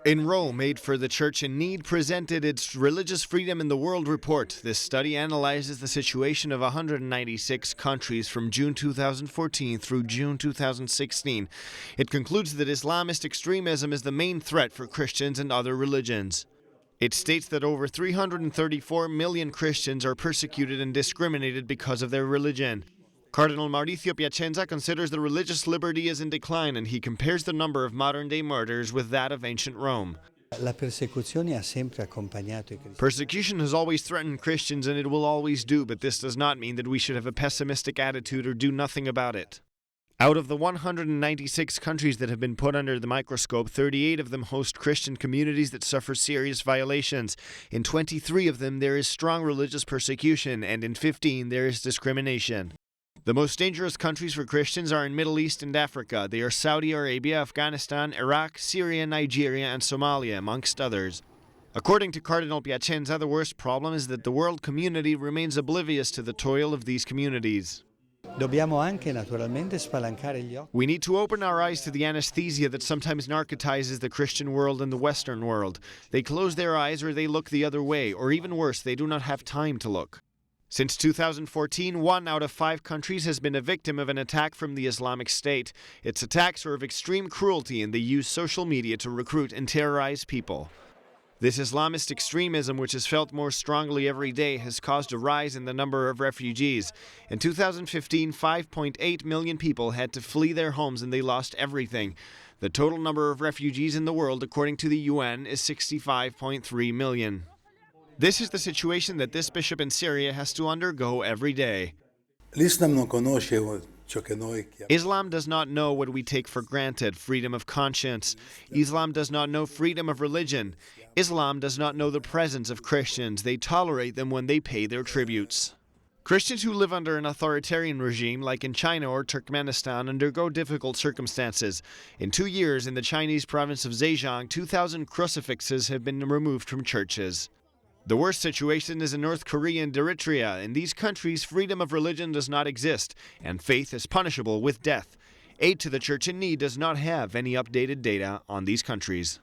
In Rome, Aid for the Church in Need presented its Religious Freedom in the World report. This study analyzes the situation of 196 countries from June 2014 through June 2016. It concludes that Islamist extremism is the main threat for Christians and other religions. It states that over 334 million Christians are persecuted and discriminated because of their religion. Cardinal Piacenza considers the religious liberty is in decline, and he compares the number of modern-day murders with that of ancient Rome. Persecution has always threatened Christians, and it will always do, but this does not mean that we should have a pessimistic attitude or do nothing about it. Out of the 196 countries that have been put under the microscope, 38 of them host Christian communities that suffer serious violations. In 23 of them, there is strong religious persecution, and in 15, there is discrimination. The most dangerous countries for Christians are in Middle East and Africa. They are Saudi Arabia, Afghanistan, Iraq, Syria, Nigeria, and Somalia, amongst others. According to Cardinal Piacenza, the worst problem is that the world community remains oblivious to the toil of these communities. We need to open our eyes to the anesthesia that sometimes narcotizes the Christian world and the Western world. They close their eyes or they look the other way, or even worse, they do not have time to look. Since 2014, 1 out of 5 countries has been a victim of an attack from the Islamic State. Its attacks are of extreme cruelty, and they use social media to recruit and terrorize people. This Islamist extremism, which is felt more strongly every day, has caused a rise in the number of refugees. In 2015, 5.8 million people had to flee their homes and they lost everything. The total number of refugees in the world, according to the UN, is 65.3 million. This is the situation that this bishop in Syria has to undergo every day. Islam does not know what we take for granted, freedom of conscience. Islam does not know freedom of religion. Islam does not know the presence of Christians. They tolerate them when they pay their tributes. Christians who live under an authoritarian regime, like in China or Turkmenistan, undergo difficult circumstances. In 2 years, in the Chinese province of Zhejiang, 2,000 crucifixes have been removed from churches. The worst situation is in North Korea and Eritrea. In these countries, freedom of religion does not exist, and faith is punishable with death. Aid to the Church in Need does not have any updated data on these countries.